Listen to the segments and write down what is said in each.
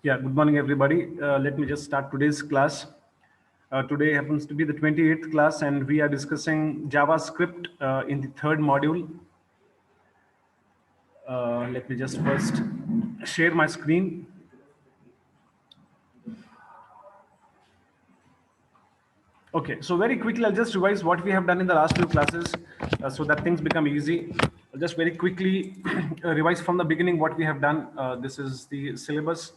Yeah, good morning, everybody. Let me just start today's class. Today happens to be the 28th class, and we are discussing JavaScript in the third module. Let me just first share my screen. Okay, so very quickly, I'll just revise what we have done in the last few classes so that things become easy. I'll just very quickly revise from the beginning what we have done. This is the syllabus.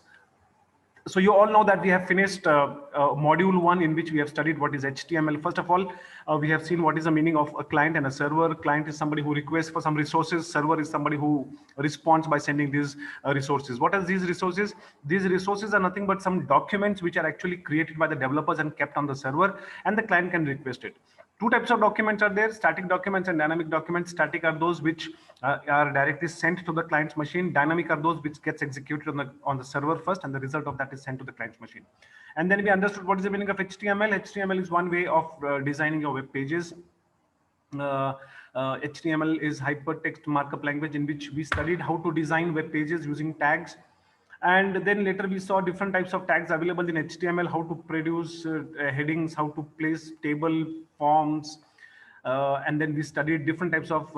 So you all know that we have finished module 1, in which we have studied what is HTML. First of all, we have seen what is the meaning of a client and a server. Client is somebody who requests for some resources. Server is somebody who responds by sending these resources. What are these resources? These resources are nothing but some documents which are actually created by the developers and kept on the server, and the client can request it. Two types of documents are there: static documents and dynamic documents. Static are those which are directly sent to the client's machine. Dynamic are those which gets executed on the server first, and the result of that is sent to the client's machine. And then we understood what is the meaning of HTML. HTML is one way of designing your web pages. HTML is hypertext markup language, in which we studied how to design web pages using tags. And then later we saw different types of tags available in HTML, how to produce headings, how to place table forms, and then we studied different types of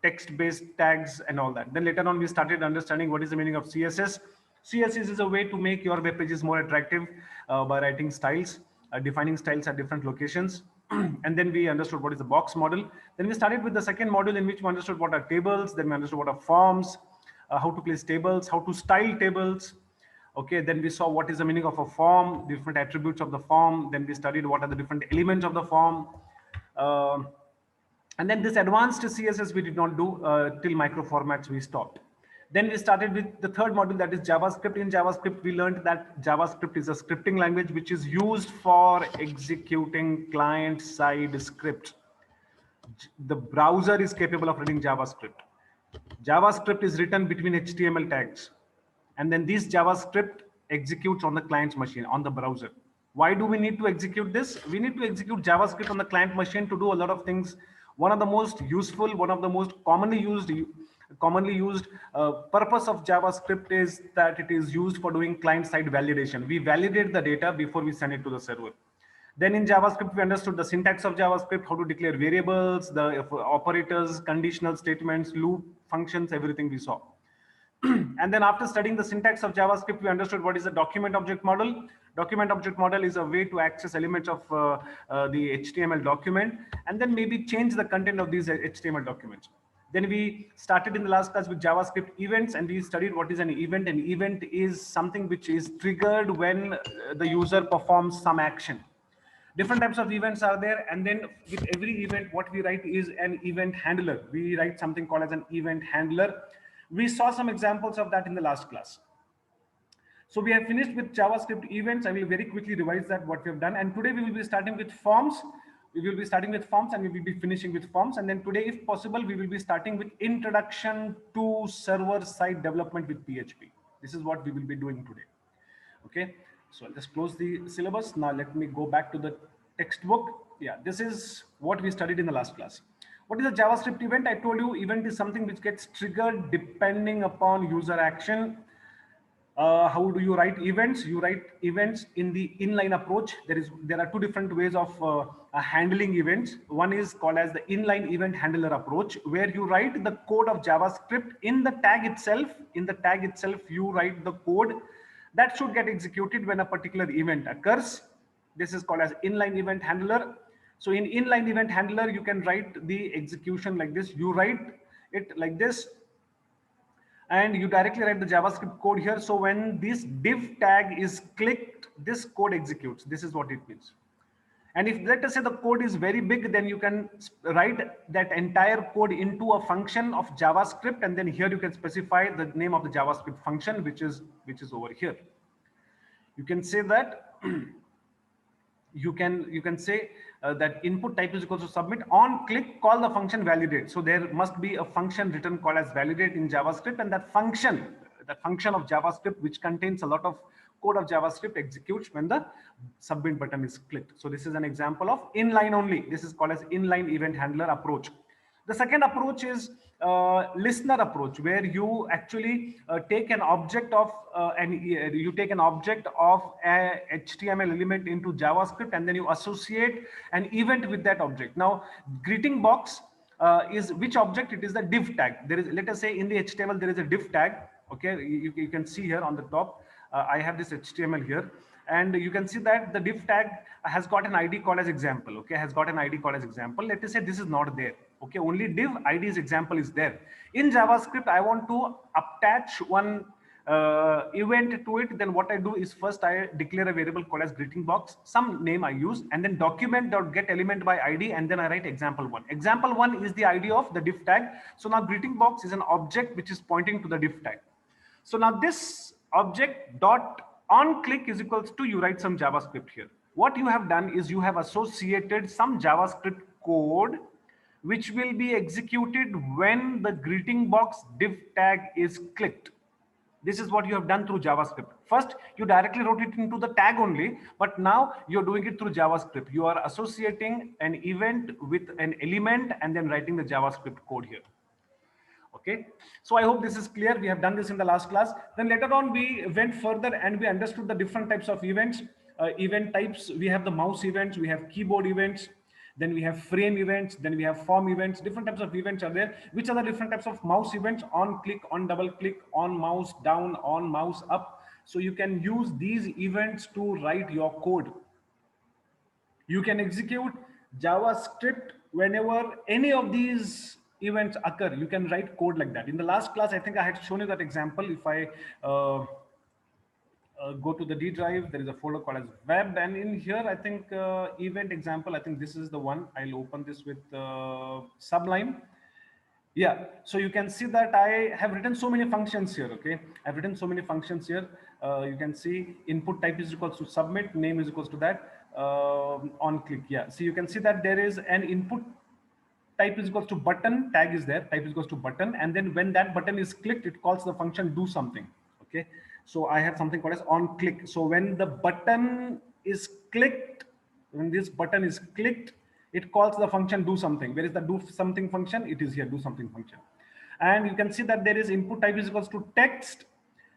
text-based tags and all that. Then later on we started understanding what is the meaning of CSS. CSS is a way to make your web pages more attractive by writing styles, defining styles at different locations. And then we understood what is the box model. Then we started with the second module, in which we understood what are tables. Then we understood what are forms, how to place tables, how to style tables. Okay, then we saw what is the meaning of a form, different attributes of the form. Then we studied what are the different elements of the form. Uh, and then this advanced CSS we did not do till micro formats we stopped. Then we started with the third module, that is JavaScript. In JavaScript, we learned that JavaScript is a scripting language which is used for executing client-side scripts. The browser is capable of reading JavaScript. JavaScript is written between HTML tags, and then this JavaScript executes on the client's machine, on the browser. Why do we need to execute this? We need to execute JavaScript on the client machine to do a lot of things. One of the most useful, one of the most commonly used purpose of JavaScript is that it is used for doing client-side validation. We validate the data before we send it to the server. Then in JavaScript, we understood the syntax of JavaScript, how to declare variables, the operators, conditional statements, loop functions, everything we saw. And then after studying the syntax of JavaScript, we understood what is a document object model. Document object model is a way to access elements of the HTML document, and then maybe change the content of these HTML documents. Then we started in the last class with JavaScript events, and we studied what is an event. An event is something which is triggered when the user performs some action. Different types of events are there, and then with every event what we write is an event handler. We write something called as an event handler. We saw some examples of that in the last class. So we have finished with JavaScript events. I will very quickly revise that what we have done, and today we will be starting with forms. We will be starting with forms, and we will be finishing with forms. And then today, if possible, we will be starting with introduction to server-side development with PHP. This is what we will be doing today. Okay, so I'll just close the syllabus. Now let me go back to the textbook. Yeah, this is what we studied in the last class. What is a JavaScript event? I told you event is something which gets triggered depending upon user action. How do you write events? You write events in the inline approach. There are two different ways of handling events. One is called as the inline event handler approach, where you write the code of JavaScript in the tag itself. In the tag itself, you write the code that should get executed when a particular event occurs. This is called as inline event handler. So in inline event handler, you can write the execution like this. You write it like this, and you directly write the JavaScript code here. So when this div tag is clicked, this code executes. This is what it means. And if, let us say, the code is very big, then you can write that entire code into a function of JavaScript, and then here you can specify the name of the JavaScript function, which is over here. You can say that you can say that input type is equal to submit. On click, call the function validate. So there must be a function written called as validate in JavaScript, and that function of JavaScript, which contains a lot of code of JavaScript, executes when the submit button is clicked. So this is an example of inline only. This is called as inline event handler approach. The second approach is listener approach, where you actually take an object of you take an object of a HTML element into JavaScript, and then you associate an event with that object. Now, greeting box is which object? It is the div tag. There is, let us say in the HTML there is a div tag. Okay, you can see here on the top. I have this HTML here, and you can see that the div tag has got an ID called as example. Okay, has got an ID called as example. Let us say this is not there. Okay, only div ID's example is there. In JavaScript, I want to attach one event to it. Then what I do is first I declare a variable called as greeting box, some name I use, and then document.get element by ID, and then I write example1. Example1 is the ID of the div tag. So now greeting box is an object which is pointing to the div tag. So now this object dot on click is equals to, you write some JavaScript here. What you have done is you have associated some JavaScript code which will be executed when the greeting box div tag is clicked. This is what you have done through JavaScript. First, you directly wrote it into the tag only, but now you're doing it through JavaScript. You are associating an event with an element and then writing the JavaScript code here. Okay, so I hope this is clear. We have done this in the last class. Then later on we went further and we understood the different types of events. Event types, we have the mouse events, we have keyboard events, then we have frame events, then we have form events. Different types of events are there. Which are the different types of mouse events? On click, on double click, on mouse down, on mouse up. So you can use these events to write your code. You can execute JavaScript whenever any of these events occur. You can write code like that. In the last class, I think I had shown you that example. If I go to the D drive, there is a folder called as web, and in here I think event example, I think this is the one. I'll open this with Sublime. Yeah, so you can see that I have written so many functions here. Okay, I've written so many functions here. You can see input type is equals to submit, name is equals to that, on click. Yeah, so you can see that there is an input type is equals to button, tag is there, type is equals to button, and then when that button is clicked, it calls the function do something. Okay, so I have something called as on click. So when the button is clicked, when this button is clicked, it calls the function do something. Where is the do something function? It is here, do something function. And you can see that there is input type is equals to text.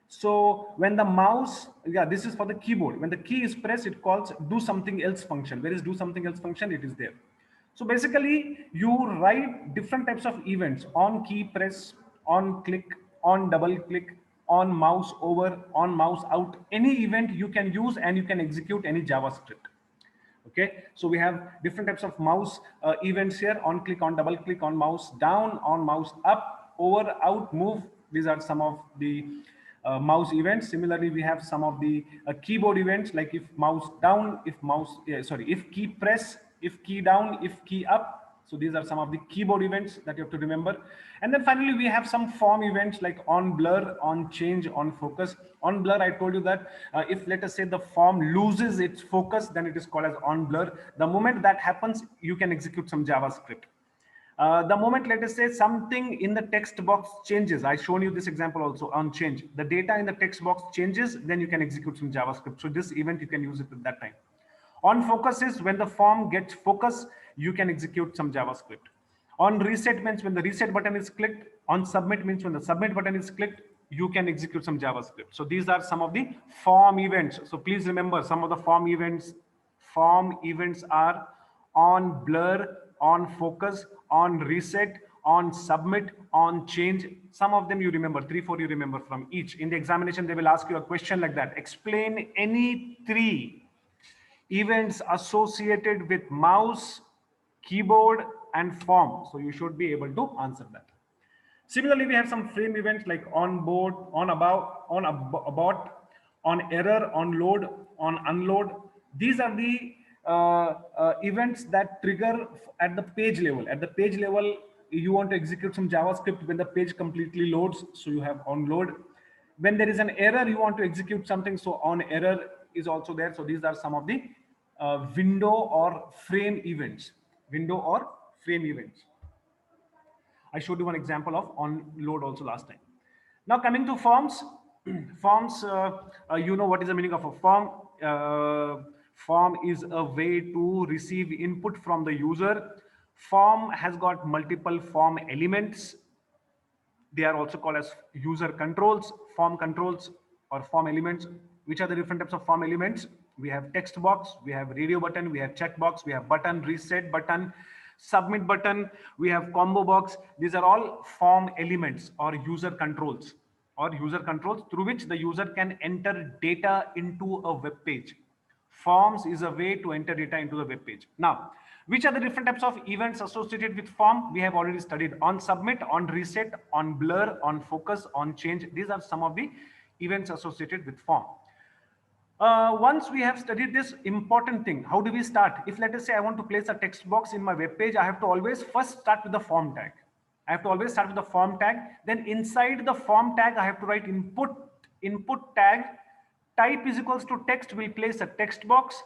So when the mouse, yeah, this is for the keyboard. When the key is pressed, it calls do something else function. Where is do something else function? It is there. So basically, you write different types of events: on key press, on click, on double click, on mouse over, on mouse out. Any event you can use and you can execute any JavaScript. Okay, so we have different types of mouse events here: on click, on double click, on mouse down, on mouse up, over, out, move. These are some of the mouse events. Similarly, we have some of the keyboard events, like if mouse down, if mouse, if key press, if key down, if key up. So these are some of the keyboard events that you have to remember. And then finally, we have some form events like on blur, on change, on focus. On blur, I told you that if, let us say, the form loses its focus, then it is called as on blur. The moment that happens, you can execute some JavaScript. The moment, let us say, something in the text box changes, I shown you this example also on change. The data in the text box changes, then you can execute some JavaScript. So this event, you can use it at that time. On focus is when the form gets focus, you can execute some JavaScript. On reset means when the reset button is clicked. On submit means when the submit button is clicked, you can execute some JavaScript. So these are some of the form events. So please remember some of the form events. Form events are on blur, on focus, on reset, on submit, on change. Some of them you remember, 3-4 you remember from each. In the examination, they will ask you a question like that. Explain any 3 events associated with mouse, keyboard, and form. So you should be able to answer that. Similarly, we have some frame events like on board, on about, on abort, on error, on load, on unload. These are the events that trigger at the page level. At the page level, you want to execute some JavaScript when the page completely loads. So you have on load. When there is an error, you want to execute something. So on error is also there. So these are some of the window or frame events. Window or frame events. I showed you one example of on load also last time. Now coming to forms. Forms, you know what is the meaning of a form. Form is a way to receive input from the user. Form has got multiple form elements. They are also called as user controls, form controls, or form elements. Which are the different types of form elements? We have text box, we have radio button, we have checkbox, we have button, reset button, submit button, we have combo box. These are all form elements or user controls, through which the user can enter data into a web page. Forms is a way to enter data into the web page. Now, which are the different types of events associated with form? We have already studied on submit, on reset, on blur, on focus, on change. These are some of the events associated with form. Once we have studied this important thing, how do we start? If let us say I want to place a text box in my web page, I have to always first start with the form tag. I have to always start with the form tag. Then inside the form tag, I have to write input tag. Type is equals to text, will place a text box.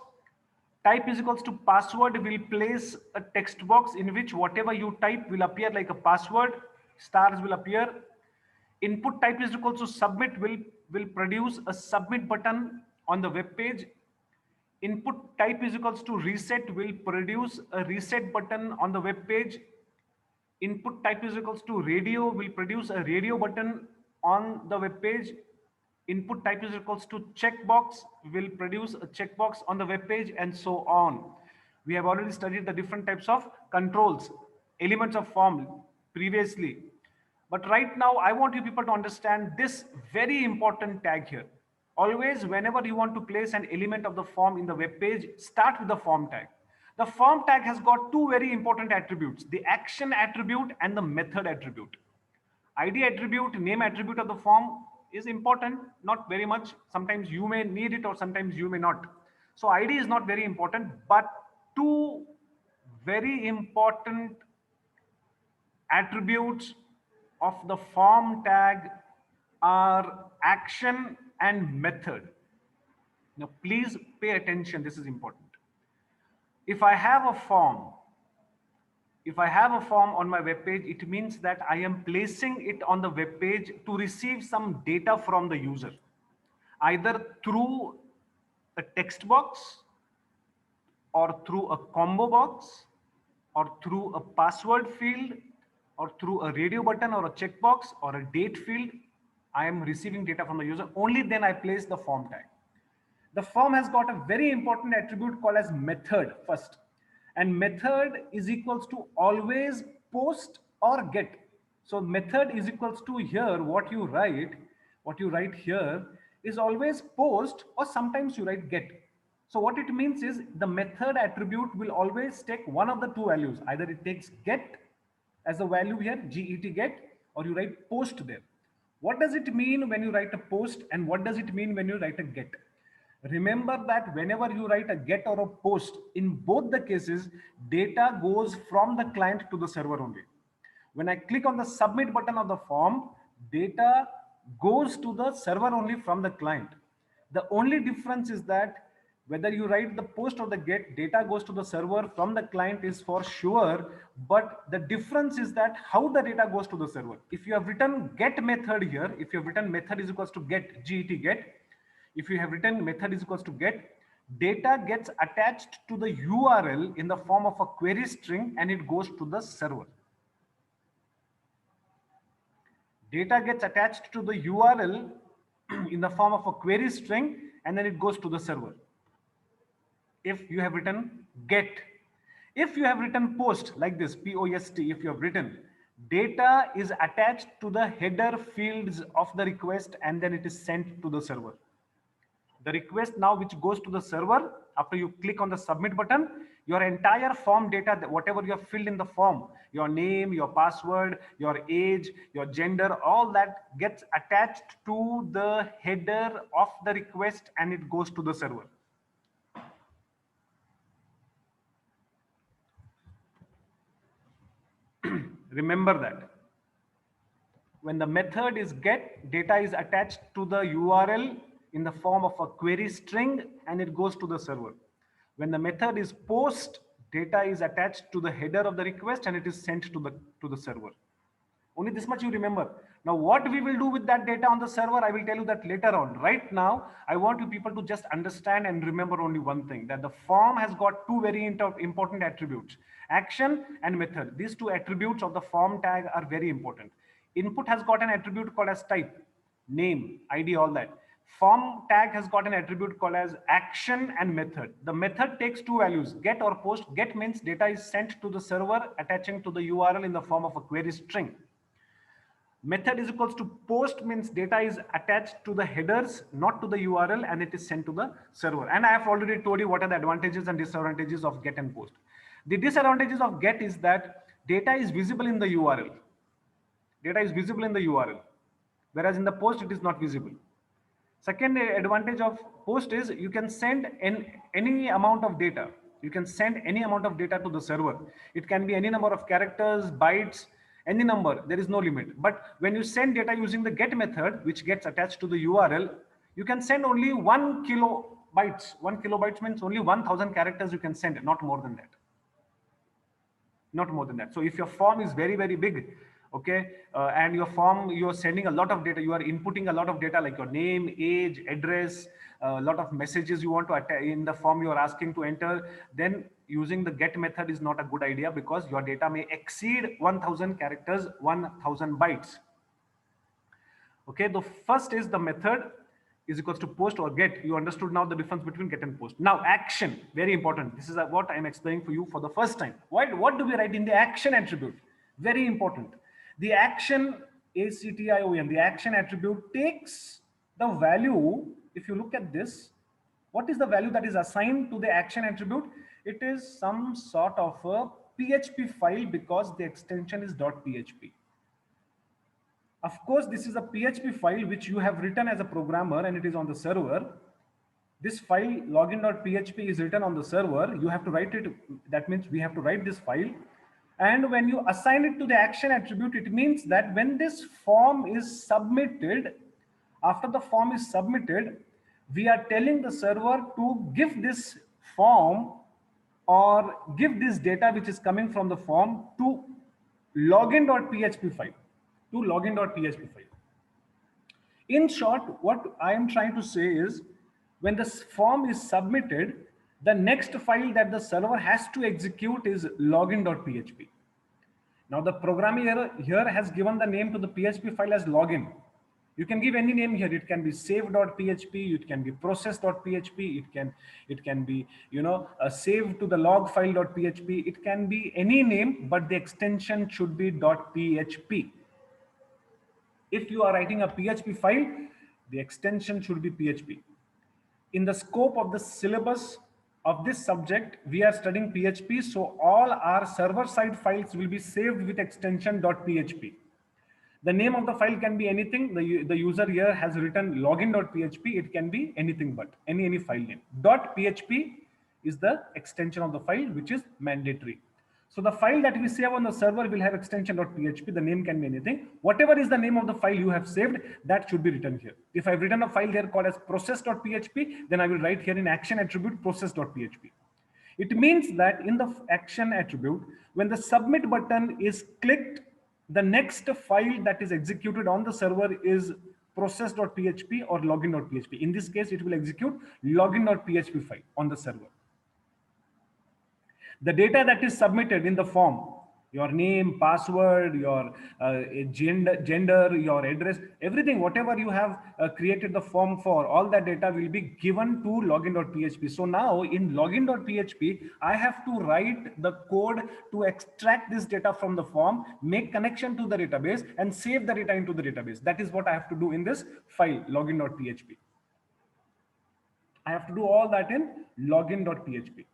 Type is equals to password, will place a text box in which whatever you type will appear like a password. Stars will appear. Input type is equals to submit, will produce a submit button on the web page. Input type is equals to reset, will produce a reset button on the web page. Input type is equals to radio, will produce a radio button on the web page. Input type is equals to checkbox, will produce a checkbox on the web page, and so on. We have already studied the different types of controls, elements of form previously. But right now, I want you people to understand this very important tag here. Always, whenever you want to place an element of the form in the web page, start with the form tag. The form tag has got two very important attributes, the action attribute and the method attribute. ID attribute, name attribute of the form is important, not very much. Sometimes you may need it or sometimes you may not. So ID is not very important, but two very important attributes of the form tag are action and method. Now, please pay attention. This is important. If I have a form, on my web page, it means that I am placing it on the web page to receive some data from the user, either through a text box or through a combo box or through a password field or through a radio button or a checkbox or a date field. I am receiving data from the user. Only then I place the form tag. The form has got a very important attribute called as method first. And method is equals to always post or get. So method is equals to here what you write here is always post, or sometimes you write get. So what it means is the method attribute will always take one of the two values. Either it takes get as a value here, get, or you write post there. What does it mean when you write a post, and what does it mean when you write a get? Remember that whenever you write a get or a post, in both the cases, data goes from the client to the server only. When I click on the submit button of the form, data goes to the server only from the client. The only difference is that whether you write the post or the get, data goes to the server from the client is for sure, but the difference is that how the data goes to the server. If you have written get method here, if you have written method is equals to get, get, if you have written method is equals to get, data gets attached to the URL in the form of a query string and it goes to the server. Data gets attached to the URL in the form of a query string and then it goes to the server. If you have written get, if you have written post like this, POST, if you have written, data is attached to the header fields of the request and then it is sent to the server. The request now which goes to the server after you click on the submit button, your entire form data, whatever you have filled in the form, your name, your password, your age, your gender, all that gets attached to the header of the request and it goes to the server. Remember that. When the method is get, data is attached to the URL in the form of a query string and it goes to the server. When the method is post, data is attached to the header of the request and it is sent to the server. Only this much you remember. Now, what we will do with that data on the server, I will tell you that later on. Right now, I want you people to just understand and remember only one thing, that the form has got two very important attributes, action and method. These two attributes of the form tag are very important. Input has got an attribute called as type, name, ID, all that. Form tag has got an attribute called as action and method. The method takes two values, get or post. Get means data is sent to the server attaching to the URL in the form of a query string. Method is equals to post means data is attached to the headers, not to the URL, and it is sent to the server. And I have already told you what are the advantages and disadvantages of get and post. The disadvantages of get is that data is visible in the URL. Data is visible in the URL, whereas in the post it is not visible. Second advantage of post is you can send any amount of data. You can send any amount of data to the server. It can be any number of characters, bytes, any number. There is no limit. But when you send data using the get method, which gets attached to the URL, you can send only 1 kilobytes. 1 kilobytes means only 1000 characters you can send, not more than that. Not more than that. So if your form is very, very big, okay, and your form, you're sending a lot of data, you are inputting a lot of data like your name, age, address, a lot of messages you want to attach in the form you are asking to enter, then using the get method is not a good idea, because your data may exceed 1000 characters, 1000 bytes. Okay, the first is the method is equals to post or get. You understood now the difference between get and post. Now action, very important. This is what I am explaining for you for the first time. What do we write in the action attribute? Very important. The action ACTION, the action attribute takes the value. If you look at this, what is the value that is assigned to the action attribute? It is some sort of a PHP file, because the extension is .php. Of course, this is a PHP file which you have written as a programmer and it is on the server. This file login.php is written on the server. You have to write it. That means we have to write this file. And when you assign it to the action attribute, it means that when this form is submitted, after the form is submitted, we are telling the server to give this form or give this data which is coming from the form to login.php file, to login.php file. In short, what I am trying to say is, when this form is submitted, the next file that the server has to execute is login.php. Now the programmer here has given the name to the PHP file as login. You can give any name here. It can be save.php, it can be process.php, it can be, you know, save to the log file.php. It can be any name, but the extension should be .php. If you are writing a PHP file, the extension should be PHP. In the scope of the syllabus of this subject, we are studying PHP, so all our server-side files will be saved with extension .php. The name of the file can be anything. The user here has written login.php. It can be anything but any file name. .php is the extension of the file, which is mandatory. So the file that we save on the server will have extension .php. The name can be anything. Whatever is the name of the file you have saved, that should be written here. If I've written a file here called as process.php, then I will write here in action attribute process.php. It means that in the action attribute, when the submit button is clicked, the next file that is executed on the server is process.php or login.php. In this case, it will execute login.php file on the server. The data that is submitted in the form, your name, password, your gender, your address, everything, whatever you have created the form for, all that data will be given to login.php. So now in login.php, I have to write the code to extract this data from the form, make connection to the database, and save the data into the database. That is what I have to do in this file, login.php. I have to do all that in login.php.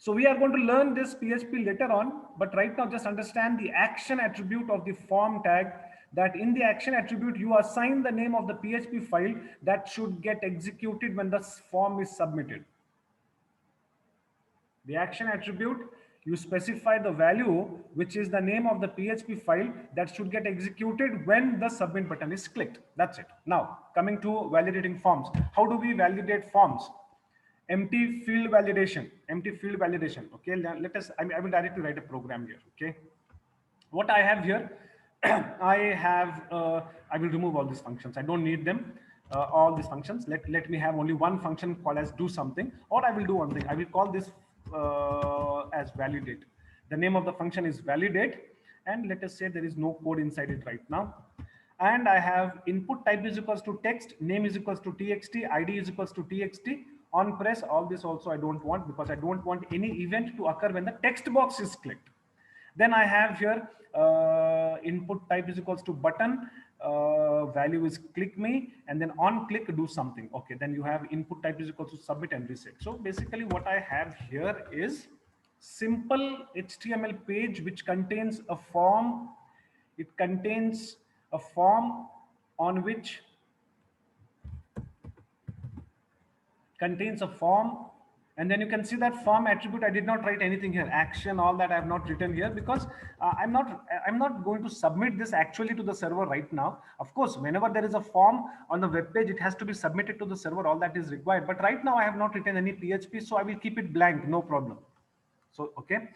So we are going to learn this PHP later on, but right now just understand the action attribute of the form tag, that in the action attribute, you assign the name of the PHP file that should get executed when the form is submitted. The action attribute, you specify the value, which is the name of the PHP file that should get executed when the submit button is clicked. That's it. Now, coming to validating forms. How do we validate forms? Empty field validation. Okay, let us, I will directly write a program here. Okay, What I have here, I will remove all these functions. I don't need them, all these functions. Let me have only one function called as do something, or I will do one thing. I will call this as validate. The name of the function is validate, and let us say there is no code inside it right now. And I have input type is equals to text, name is equals to txt, id is equals to txt, on press. All this also I don't want, because I don't want any event to occur when the text box is clicked. Then I have here input type is equals to button, value is click me, and then on click do something. Okay, then you have input type is equals to submit and reset. So basically what I have here is simple HTML page which contains a form. It contains a form on which contains a form, and then you can see that form attribute. I did not write anything here. Action, all that I have not written here, because I'm not going to submit this actually to the server right now. Of course, whenever there is a form on the web page, it has to be submitted to the server. All that is required. But right now I have not written any PHP, so I will keep it blank. No problem. So okay.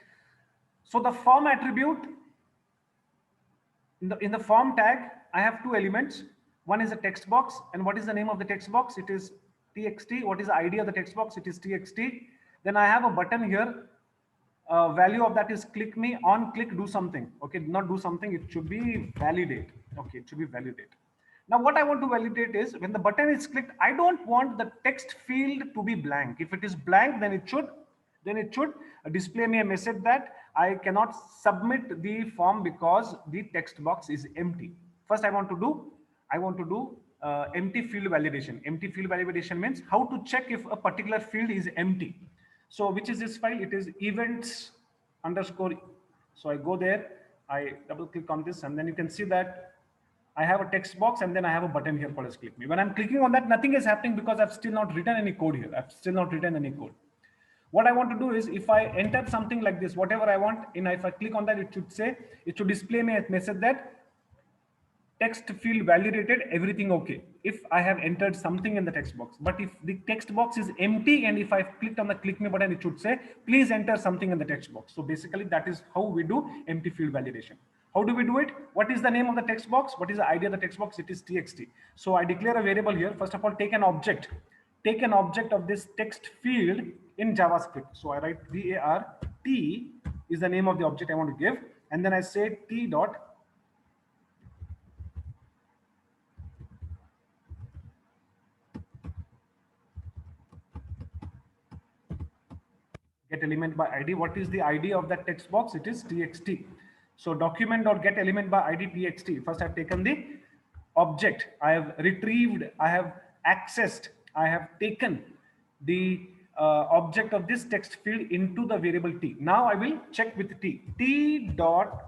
So the form attribute, in the form tag, I have two elements. One is a text box, and what is the name of the text box? It is txt. What is the ID of the text box? It is txt. Then I have a button here. Value of that is click me, on click do something. Okay, not do something, it should be validate. Okay, it should be validate. Now what I want to validate is when the button is clicked, I don't want the text field to be blank. If it is blank, then it should display me a message that I cannot submit the form because the text box is empty. First I want to do empty field validation. Empty field validation means how to check if a particular field is empty. So which is this file? It is events underscore. So I go there, I double click on this, and then you can see that I have a text box, and then I have a button here called as click me. When I'm clicking on that, nothing is happening because I've still not written any code here. I've still not written any code. What I want to do is, if I enter something like this, whatever I want, if I click on that, it should display me a message that text field validated, everything okay, if I have entered something in the text box. But if the text box is empty, and if I clicked on the click me button, it should say please enter something in the text box. So basically that is how we do empty field validation. How do we do it? What is the name of the text box? What is the ID of the text box? It is txt. So I declare a variable here. First of all, take an object of this text field in JavaScript. So I write var t is the name of the object I want to give, and then I say t dot get element by ID. What is the ID of that text box? It is txt. So document.get element by ID txt. First I've taken the object, I have retrieved, I have accessed, I have taken the object of this text field into the variable t. Now I will check with t dot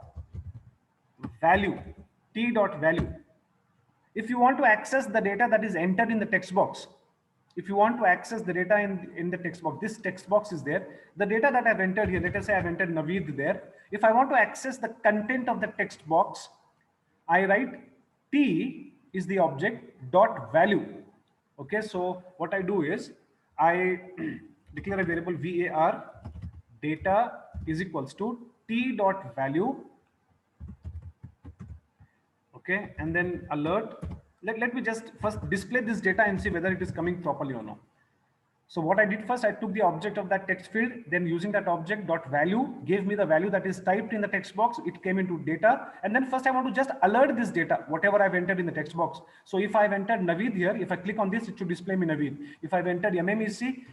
value. If you want to access the data that is entered in the text box, if you want to access the data in the text box, this text box is there. The data that I've entered here, let us say I've entered Naveed there. If I want to access the content of the text box, I write t is the object dot value. Okay, so what I do is I declare a variable var data is equals to t dot value. Okay, and then alert. Let me just first display this data and see whether it is coming properly or not. So what I did first, I took the object of that text field, then using that object dot value gave me the value that is typed in the text box. It came into data, and then first I want to just alert this data, whatever I've entered in the text box. So if I've entered Naveed here, if I click on this, it should display me Naveed. If I've entered MMEC,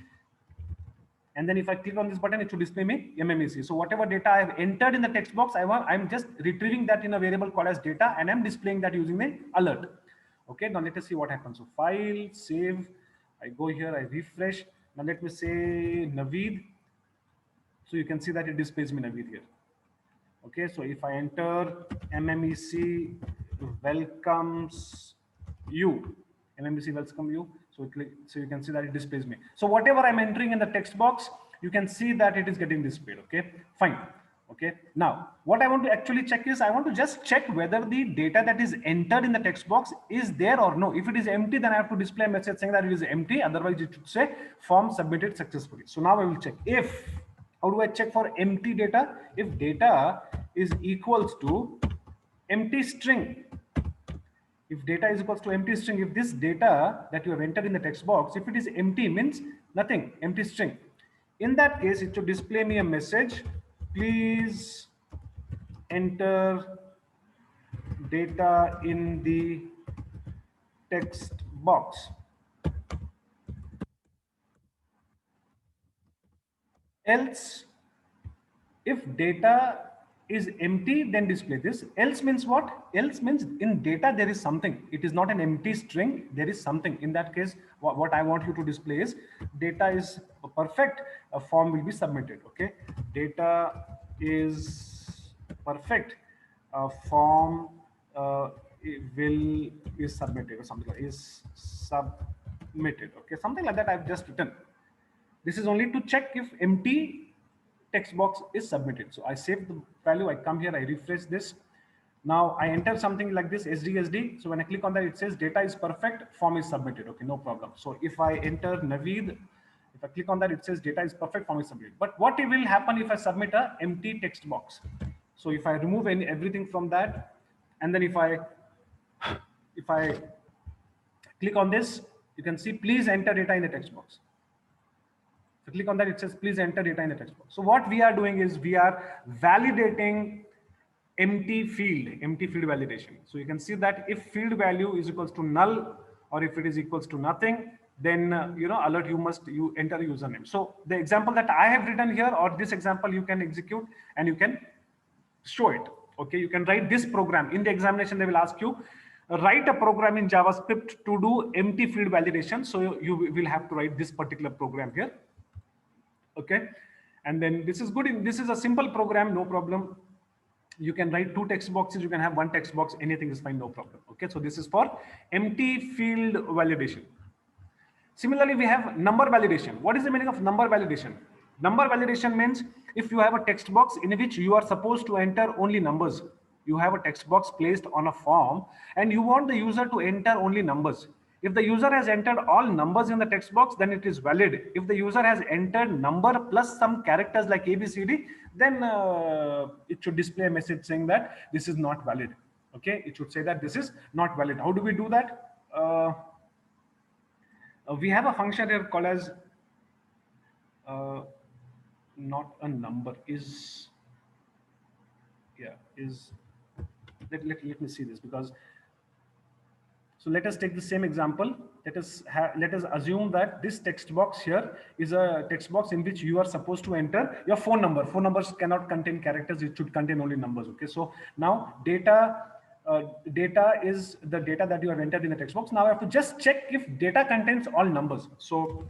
and then if I click on this button, it should display me MMEC. So whatever data I have entered in the text box, I'm just retrieving that in a variable called as data, and I'm displaying that using the alert. Okay, now let us see what happens. So file, save, I go here, I refresh. Now let me say Naveed. So you can see that it displays me Naveed here. Okay, so if I enter MMEC welcomes you, MMEC welcome you. So you can see that it displays me. So whatever I'm entering in the text box, you can see that it is getting displayed. Okay, fine. Okay, now what I want to actually check is I want to just check whether the data that is entered in the text box is there or no. If it is empty, then I have to display a message saying that it is empty. Otherwise, it should say form submitted successfully. So now I will check. How do I check for empty data? If data is equals to empty string. If data is equals to empty string, if this data that you have entered in the text box, if it is empty, means nothing, empty string. In that case, it should display me a message, please enter data in the text box. Else, if data is empty, then display this. Else means what? Else means in data there is something. It is not an empty string, there is something. In that case, what I want you to display is data is perfect, a form will be submitted. Okay, data is perfect, a form will is submitted, or something like is submitted. Okay, something like that I've just written. This is only to check if empty text box is submitted. So I save the value, I come here, I refresh this. Now I enter something like this, SDSD. So when I click on that, it says data is perfect, form is submitted. Okay, no problem. So if I enter Naveed, if I click on that, it says data is perfect, form is submitted. But what will happen if I submit a empty text box? So if I remove everything from that, and then if I click on this, you can see please enter data in the text box. So click on that, it says please enter data in the text box. So what we are doing is we are validating empty field validation. So you can see that if field value is equals to null, or if it is equals to nothing, then alert you enter username. So the example that I have written here, or this example, you can execute and you can show it. Okay, you can write this program. In the examination they will ask you write a program in JavaScript to do empty field validation. So you will have to write this particular program here. Okay, and then this is good. This is a simple program, no problem. You can write two text boxes, you can have one text box, anything is fine, no problem. Okay, so this is for empty field validation. Similarly, we have number validation. What is the meaning of number validation? Number validation means if you have a text box in which you are supposed to enter only numbers, you have a text box placed on a form and you want the user to enter only numbers. If the user has entered all numbers in the text box, then it is valid. If the user has entered number plus some characters like ABCD, then it should display a message saying that this is not valid. Okay, it should say that this is not valid. How do we do that? We have a function here called as not a number is, yeah, is, let me see this, because so let us take the same example. Let us assume that this text box here is a text box in which you are supposed to enter your phone number. Phone numbers cannot contain characters, it should contain only numbers. Okay, so now data is the data that you have entered in the text box. Now I have to just check if data contains all numbers. So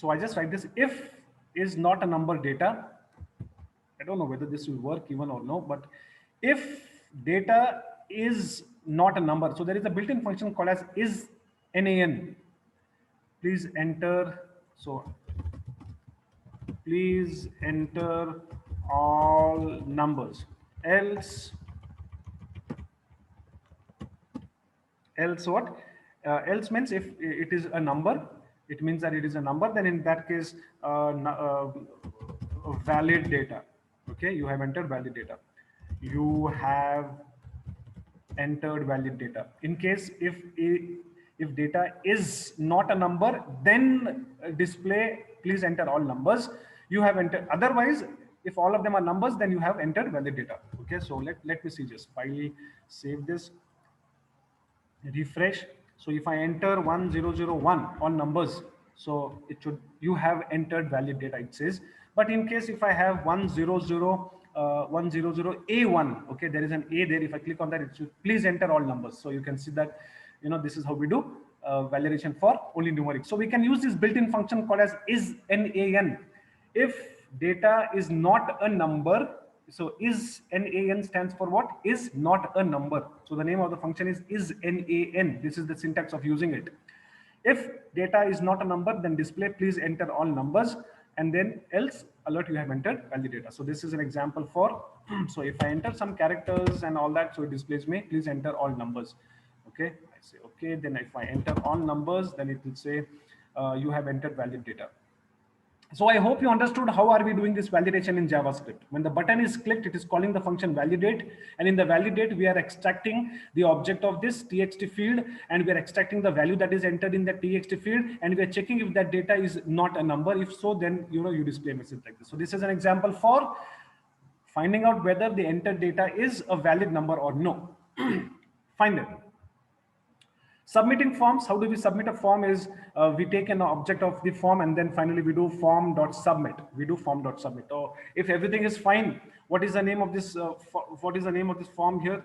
I just write this, if is not a number data. I don't know whether this will work even or no, but if data is not a number, so there is a built-in function called as is nan. Please enter, so please enter all numbers. Else what? Else means if it is a number, it means that it is a number. Then in that case, valid data. Okay, you have entered valid data. You have entered valid data. In case if data is not a number, then display please enter all numbers. You have entered. Otherwise, if all of them are numbers, then you have entered valid data. Okay, so let me see, just file, save this, refresh. So if I enter 1001 on numbers, so it should, you have entered valid data, it says. But in case if I have 100A1, okay, there is an A there. If I click on that, it should please enter all numbers. So you can see that, this is how we do validation for only numeric. So we can use this built-in function called as isNaN. If data is not a number, so isNaN stands for what? Is not a number. So the name of the function is isNaN. This is the syntax of using it. If data is not a number, then display please enter all numbers, and then else alert you have entered valid data. So this is an example for, so if I enter some characters and all that, so it displays me please enter all numbers. Okay, I say okay, then if I enter all numbers, then it will say you have entered valid data. So I hope you understood how are we doing this validation in JavaScript. When the button is clicked, it is calling the function validate, and in the validate, we are extracting the object of this txt field, and we are extracting the value that is entered in the txt field, and we are checking if that data is not a number. If so, then you display a message like this. So this is an example for finding out whether the entered data is a valid number or no. Finally, submitting forms. How do we submit a form is we take an object of the form, and then finally we do form.submit. We do form.submit. So if everything is fine, what is the name of this? What is the name of this form here?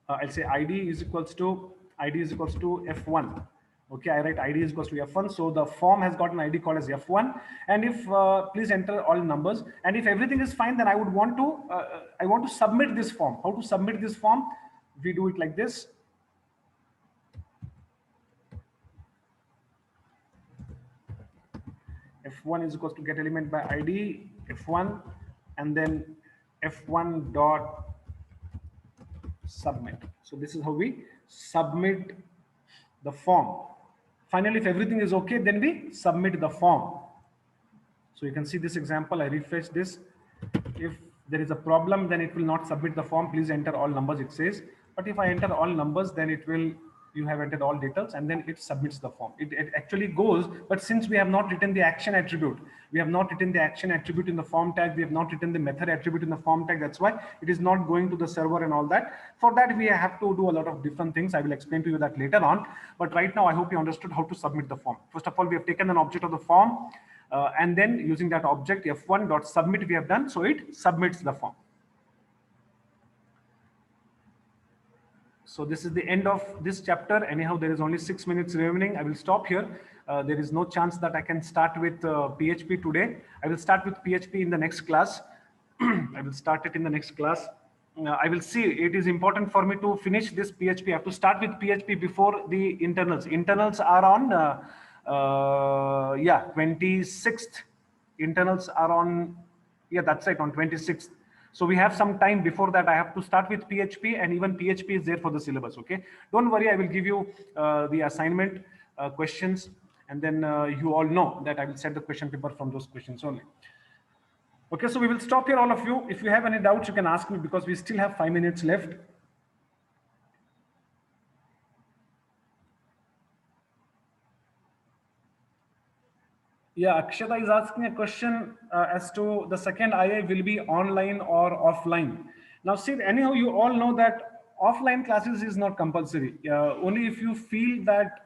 I'll say ID is equals to F1. Okay, I write ID is equals to F1. So the form has got an ID called as F1. And if please enter all numbers. And if everything is fine, then I would want to I want to submit this form. How to submit this form? We do it like this. F1 is equals to get element by ID F1, and then F1 dot submit. So this is how we submit the form. Finally, if everything is okay, then we submit the form. So you can see this example. I refresh this. If there is a problem, then it will not submit the form. Please enter all numbers, it says. But if I enter all numbers, then it will, you have entered all details, and then it submits the form. It actually goes, but since we have not written the action attribute, we have not written the action attribute in the form tag, we have not written the method attribute in the form tag, that's why it is not going to the server and all that. For that, we have to do a lot of different things. I will explain to you that later on. But right now, I hope you understood how to submit the form. First of all, we have taken an object of the form, and then using that object F1.submit we have done, so it submits the form. So this is the end of this chapter. Anyhow, there is only 6 minutes remaining. I will stop here. There is no chance that I can start with PHP today. I will start with PHP in the next class. I will start it in the next class. I will see. It is important for me to finish this PHP. I have to start with PHP before the internals. Internals are on 26th. Internals are on, that's right, on 26th. So we have some time before that. I have to start with PHP, and even PHP is there for the syllabus. Okay, don't worry. I will give you the assignment questions, and then you all know that I will set the question paper from those questions only. Okay, so we will stop here, all of you. If you have any doubts, you can ask me, because we still have 5 minutes left. Yeah, Akshata is asking a question as to the second IA will be online or offline. Now, see, anyhow, you all know that offline classes is not compulsory. Only if you feel that